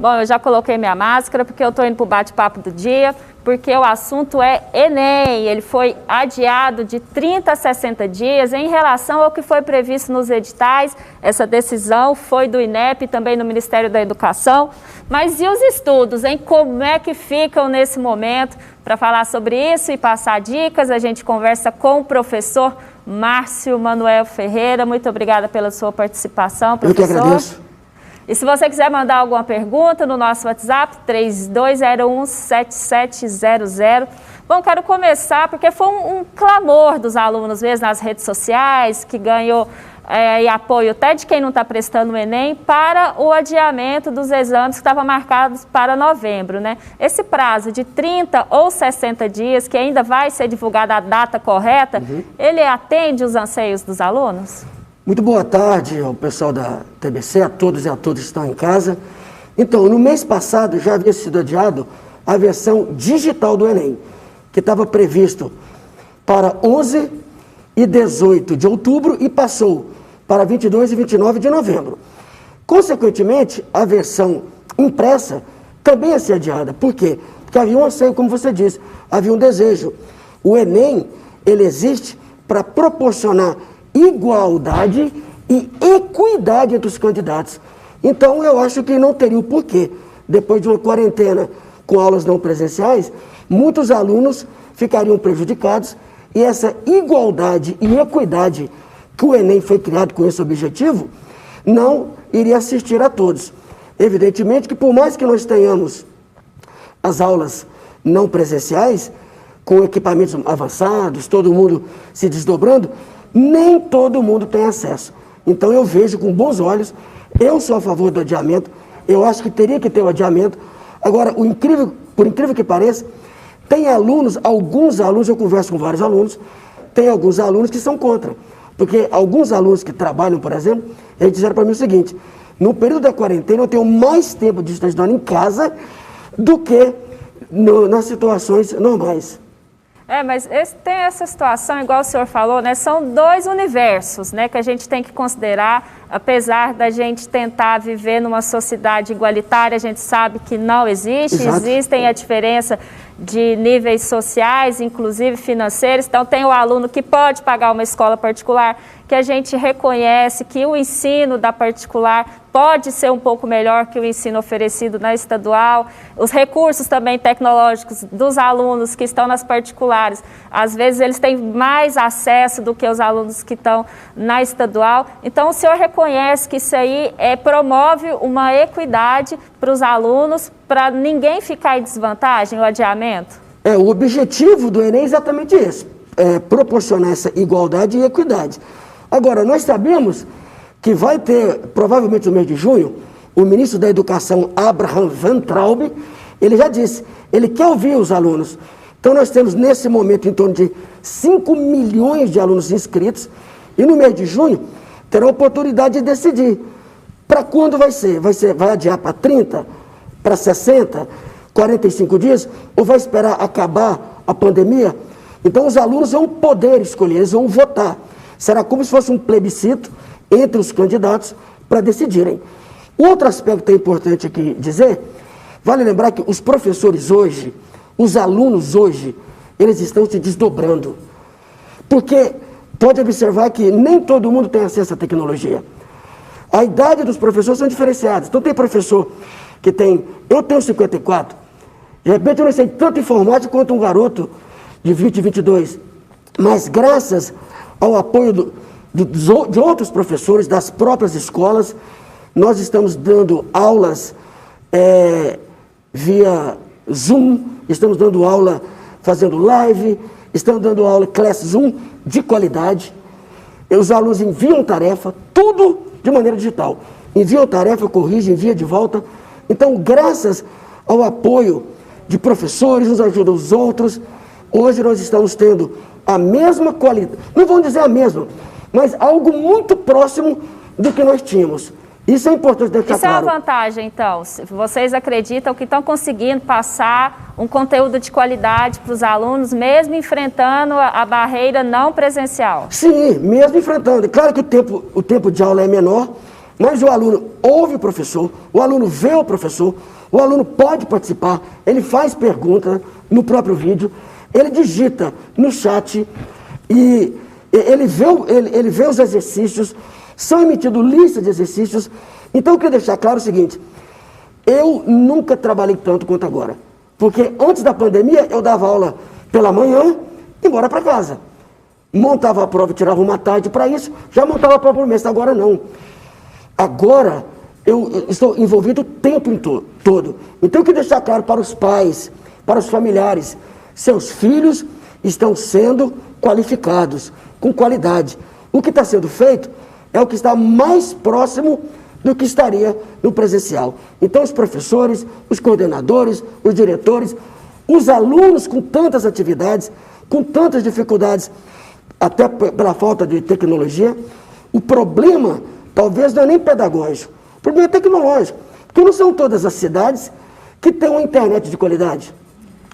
Bom, eu já coloquei minha máscara porque eu estou indo para o bate-papo do dia, porque o assunto é Enem. Ele foi adiado de 30 a 60 dias em relação ao que foi previsto nos editais. Essa decisão foi do INEP e também no Ministério da Educação. Mas e os estudos, hein? Como é que ficam nesse momento? Para falar sobre isso e passar dicas, a gente conversa com o professor Márcio Manuel Ferreira. Muito obrigada pela sua participação, professor. Eu que agradeço. E se você quiser mandar alguma pergunta no nosso WhatsApp, 3201-7700. Bom, quero começar porque foi um clamor dos alunos mesmo nas redes sociais, que ganhou e apoio até de quem não está prestando o Enem, para o adiamento dos exames que estavam marcados para novembro, né? Esse prazo de 30 ou 60 dias, que ainda vai ser divulgada a data correta, ele atende os anseios dos alunos? Muito boa tarde ao pessoal da TBC, a todos e a todas que estão em casa. Então, no mês passado já havia sido adiado a versão digital do Enem, que estava previsto para 11 e 18 de outubro e passou para 22 e 29 de novembro. Consequentemente, a versão impressa também ia ser adiada. Por quê? Porque havia um anseio, como você disse, havia um desejo. O Enem, ele existe para proporcionar igualdade e equidade entre os candidatos. Então, eu acho que não teria o porquê, depois de uma quarentena com aulas não presenciais, muitos alunos ficariam prejudicados e essa igualdade e equidade que o Enem foi criado com esse objetivo, não iria assistir a todos. Evidentemente que por mais que nós tenhamos as aulas não presenciais, com equipamentos avançados, todo mundo se desdobrando, nem todo mundo tem acesso. Então eu vejo com bons olhos, eu sou a favor do adiamento, eu acho que teria que ter o adiamento. Agora, por incrível que pareça, tem alunos, alguns alunos, eu converso com vários alunos, tem alguns alunos que são contra. Porque alguns alunos que trabalham, por exemplo, eles disseram para mim o seguinte: no período da quarentena eu tenho mais tempo de estar estudando em casa do que nas situações normais. Mas tem essa situação, igual o senhor falou, né? São dois universos, né, que a gente tem que considerar, apesar da gente tentar viver numa sociedade igualitária, a gente sabe que não existe. Exato. Existem a diferença de níveis sociais, inclusive financeiros. Então tem o aluno que pode pagar uma escola particular, que a gente reconhece que o ensino da particular pode ser um pouco melhor que o ensino oferecido na estadual. Os recursos também tecnológicos dos alunos que estão nas particulares, às vezes eles têm mais acesso do que os alunos que estão na estadual. Então o senhor reconhece que isso aí promove uma equidade para os alunos, para ninguém ficar em desvantagem, o adiamento? O objetivo do Enem é exatamente esse, proporcionar essa igualdade e equidade. Agora, nós sabemos que vai ter, provavelmente no mês de junho, o ministro da Educação, Abraham Weintraub, ele já disse, ele quer ouvir os alunos. Então nós temos nesse momento em torno de 5 milhões de alunos inscritos e no mês de junho terá a oportunidade de decidir para quando vai ser. Vai adiar para 30, para 60, 45 dias ou vai esperar acabar a pandemia? Então os alunos vão poder escolher, eles vão votar. Será como se fosse um plebiscito entre os candidatos para decidirem. Outro aspecto é importante aqui dizer, vale lembrar que os professores hoje, os alunos hoje, eles estão se desdobrando. Porque pode observar que nem todo mundo tem acesso à tecnologia. A idade dos professores são diferenciadas. Então tem professor que tem, eu tenho 54, de repente eu não sei tanto informática quanto um garoto de 20, 22. Mas graças ao apoio de outros professores, das próprias escolas, nós estamos dando aulas via Zoom, estamos dando aula fazendo live, estamos dando aula Classroom de qualidade. E os alunos enviam tarefa, tudo de maneira digital. Enviam tarefa, corrigem, envia de volta. Então, graças ao apoio de professores, uns ajudam os outros, hoje nós estamos tendo a mesma qualidade, não vamos dizer a mesma, mas algo muito próximo do que nós tínhamos. Isso é importante deixar claro. Isso é uma vantagem, então? Vocês acreditam que estão conseguindo passar um conteúdo de qualidade para os alunos, mesmo enfrentando a barreira não presencial? Sim, mesmo enfrentando. É claro que o tempo de aula é menor, mas o aluno ouve o professor, o aluno vê o professor, o aluno pode participar, ele faz pergunta no próprio vídeo, ele digita no chat e ele vê os exercícios, são emitidos listas de exercícios. Então eu queria deixar claro o seguinte, eu nunca trabalhei tanto quanto agora, porque antes da pandemia eu dava aula pela manhã e embora para casa. Montava a prova e tirava uma tarde para isso, já montava a prova por mês, agora não. Agora eu estou envolvido o tempo todo. Então eu queria deixar claro para os pais, para os familiares, seus filhos estão sendo qualificados, com qualidade. O que está sendo feito é o que está mais próximo do que estaria no presencial. Então os professores, os coordenadores, os diretores, os alunos com tantas atividades, com tantas dificuldades, até pela falta de tecnologia, o problema talvez não é nem pedagógico, o problema é tecnológico, porque não são todas as cidades que têm uma internet de qualidade.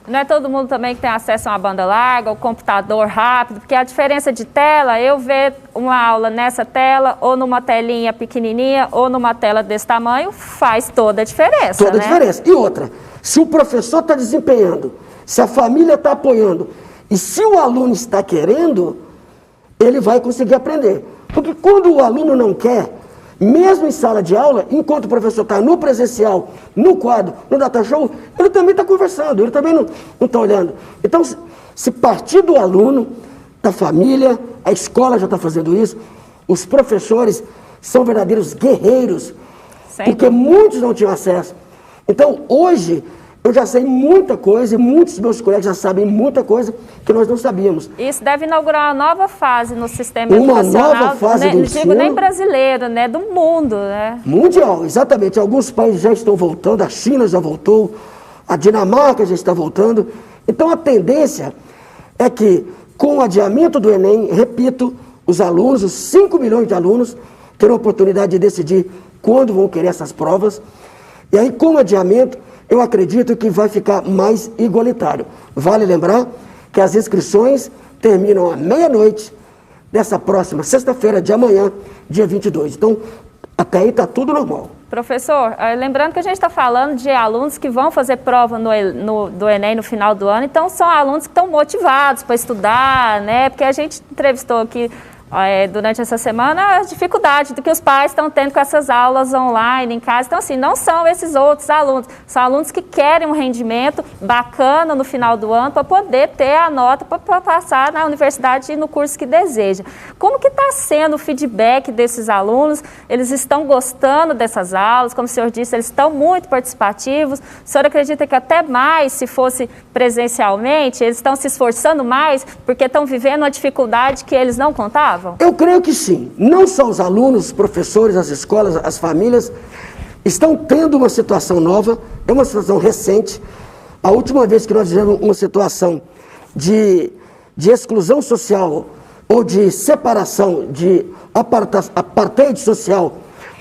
Não é todo mundo também que tem acesso a uma banda larga, ao computador rápido, porque a diferença de tela, eu ver uma aula nessa tela, ou numa telinha pequenininha, ou numa tela desse tamanho, faz toda a diferença, Toda a diferença. E outra, se o professor está desempenhando, se a família está apoiando, e se o aluno está querendo, ele vai conseguir aprender. Porque quando o aluno não quer, mesmo em sala de aula, enquanto o professor está no presencial, no quadro, no data show, ele também está conversando, ele também não está olhando. Então, se partir do aluno, da família, a escola já está fazendo isso, os professores são verdadeiros guerreiros, porque muitos não tinham acesso. Então, hoje, eu já sei muita coisa e muitos dos meus colegas já sabem muita coisa que nós não sabíamos. Isso deve inaugurar uma nova fase no sistema educacional. Uma nova fase do ensino. Não digo nem brasileiro, né? Do mundo, né? Mundial, exatamente. Alguns países já estão voltando, a China já voltou, a Dinamarca já está voltando. Então a tendência é que, com o adiamento do Enem, repito, os alunos, os 5 milhões de alunos, terão a oportunidade de decidir quando vão querer essas provas. E aí, com o adiamento, eu acredito que vai ficar mais igualitário. Vale lembrar que as inscrições terminam à meia-noite dessa próxima sexta-feira de amanhã, dia 22. Então, até aí está tudo normal. Professor, lembrando que a gente está falando de alunos que vão fazer prova do Enem no final do ano, então são alunos que estão motivados para estudar, né? Porque a gente entrevistou aqui durante essa semana a dificuldade do que os pais estão tendo com essas aulas online em casa. Então, assim, não são esses outros alunos, são alunos que querem um rendimento bacana no final do ano para poder ter a nota para passar na universidade e no curso que deseja. Como que está sendo o feedback desses alunos? Eles estão gostando dessas aulas? Como o senhor disse, eles estão muito participativos. O senhor acredita que até mais, se fosse presencialmente, eles estão se esforçando mais porque estão vivendo uma dificuldade que eles não contavam? Eu creio que sim. Não só os alunos, os professores, as escolas, as famílias estão tendo uma situação nova, é uma situação recente. A última vez que nós tivemos uma situação de exclusão social ou de separação, de apartheid social,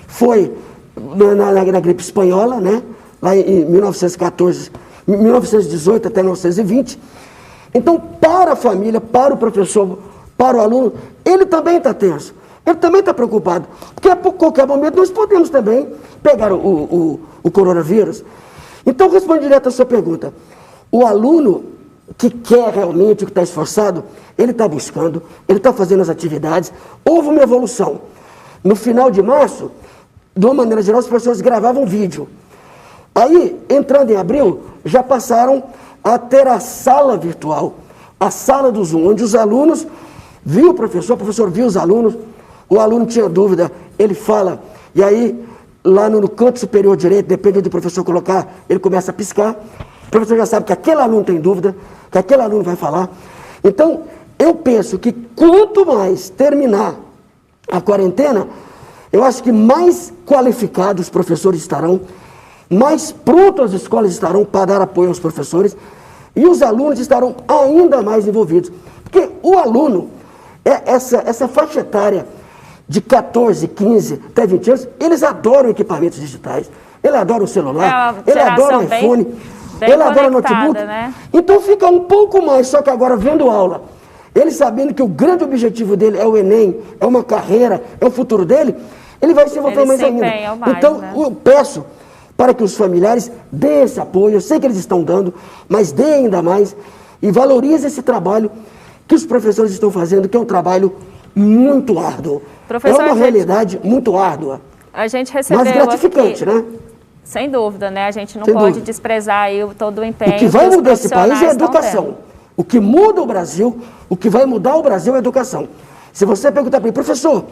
foi na gripe espanhola, né? Lá em 1914, 1918 até 1920. Então, para a família, para o professor, para o aluno, ele também está tenso, ele também está preocupado, porque a qualquer momento nós podemos também pegar o coronavírus. Então, responde direto a sua pergunta. O aluno que quer realmente, que está esforçado, ele está buscando, ele está fazendo as atividades, houve uma evolução. No final de março, de uma maneira geral, os professores gravavam vídeo. Aí, entrando em abril, já passaram a ter a sala virtual, a sala do Zoom, onde os alunos viu o professor viu os alunos, o aluno tinha dúvida, ele fala, e aí, lá no canto superior direito, depende do professor colocar, ele começa a piscar, o professor já sabe que aquele aluno tem dúvida, que aquele aluno vai falar. Então, eu penso que quanto mais terminar a quarentena, eu acho que mais qualificados os professores estarão, mais prontos as escolas estarão para dar apoio aos professores, e os alunos estarão ainda mais envolvidos. Porque o aluno, essa faixa etária de 14, 15 até 20 anos, eles adoram equipamentos digitais, eles adoram o celular, eles adoram o iPhone, eles adoram o notebook. Né? Então fica um pouco mais, só que agora vendo aula, ele sabendo que o grande objetivo dele é o Enem, é uma carreira, é o futuro dele, ele vai se envolver mais ainda. Então, eu peço para que os familiares deem esse apoio, eu sei que eles estão dando, mas deem ainda mais e valorizem esse trabalho que os professores estão fazendo, que é um trabalho muito árduo. Professor, é uma realidade muito árdua. A gente recebeu mas gratificante, aqui, né? Sem dúvida, né? A gente não pode desprezar aí todo o empenho. O que vai mudar esse país é a educação. O que muda o Brasil, o que vai mudar o Brasil é a educação. Se você perguntar para mim, professor,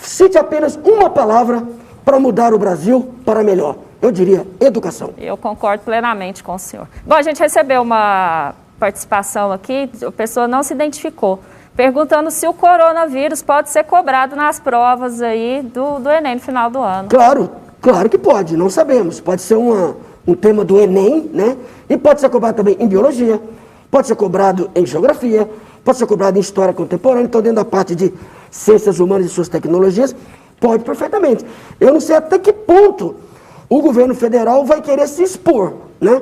cite apenas uma palavra para mudar o Brasil para melhor. Eu diria educação. Eu concordo plenamente com o senhor. Bom, a gente recebeu uma participação aqui, a pessoa não se identificou, perguntando se o coronavírus pode ser cobrado nas provas aí do Enem no final do ano. Claro que pode, não sabemos. Pode ser um tema do Enem, né? E pode ser cobrado também em biologia, pode ser cobrado em geografia, pode ser cobrado em história contemporânea, então dentro da parte de ciências humanas e suas tecnologias, pode perfeitamente. Eu não sei até que ponto o governo federal vai querer se expor, né?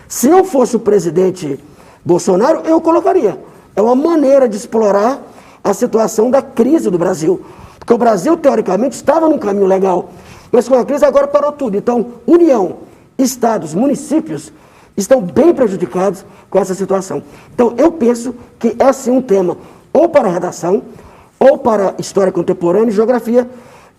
Se eu fosse o presidente Bolsonaro, eu colocaria. É uma maneira de explorar a situação da crise do Brasil. Porque o Brasil, teoricamente, estava num caminho legal. Mas com a crise agora parou tudo. Então, União, estados, municípios estão bem prejudicados com essa situação. Então, eu penso que é sim um tema ou para redação, ou para história contemporânea e geografia,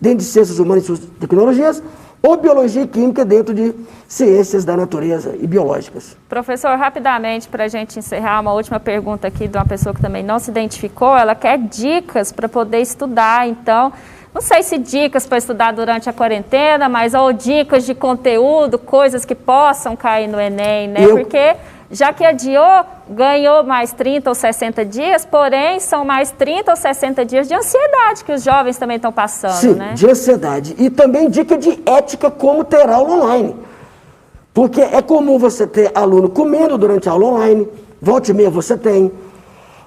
dentro de ciências humanas e suas tecnologias, ou biologia e química dentro de ciências da natureza e biológicas. Professor, rapidamente, para a gente encerrar, uma última pergunta aqui de uma pessoa que também não se identificou, ela quer dicas para poder estudar, então, não sei se dicas para estudar durante a quarentena, mas ou dicas de conteúdo, coisas que possam cair no Enem, né? Porque já que adiou, ganhou mais 30 ou 60 dias, porém são mais 30 ou 60 dias de ansiedade que os jovens também estão passando, sim, né? De ansiedade. E também dica de ética como ter aula online. Porque é comum você ter aluno comendo durante a aula online, volta e meia você tem.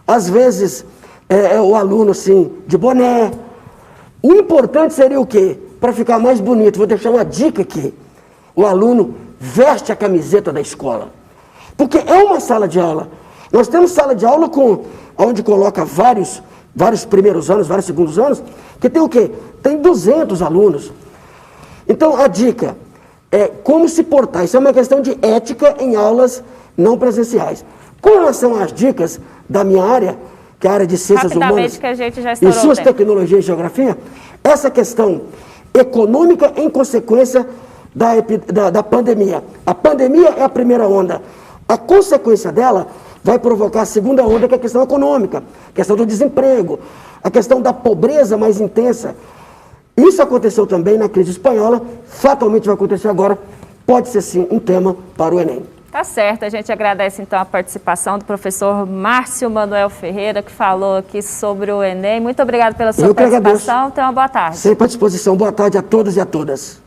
Às vezes, o aluno assim, de boné. O importante seria o quê? Para ficar mais bonito, vou deixar uma dica aqui. O aluno veste a camiseta da escola. Porque é uma sala de aula. Nós temos sala de aula onde coloca vários primeiros anos, vários segundos anos, que tem o quê? Tem 200 alunos. Então, a dica é como se portar. Isso é uma questão de ética em aulas não presenciais. Com relação às dicas da minha área, que é a área de ciências humanas que a gente já e suas tecnologias e geografia, essa questão econômica em consequência da pandemia. A pandemia é a primeira onda. A consequência dela vai provocar a segunda onda, que é a questão econômica, a questão do desemprego, a questão da pobreza mais intensa. Isso aconteceu também na crise espanhola, fatalmente vai acontecer agora, pode ser sim um tema para o Enem. Tá certo, a gente agradece então a participação do professor Márcio Manuel Ferreira, que falou aqui sobre o Enem. Muito obrigado pela sua participação, tenha uma boa tarde. Sempre à disposição, boa tarde a todos e a todas.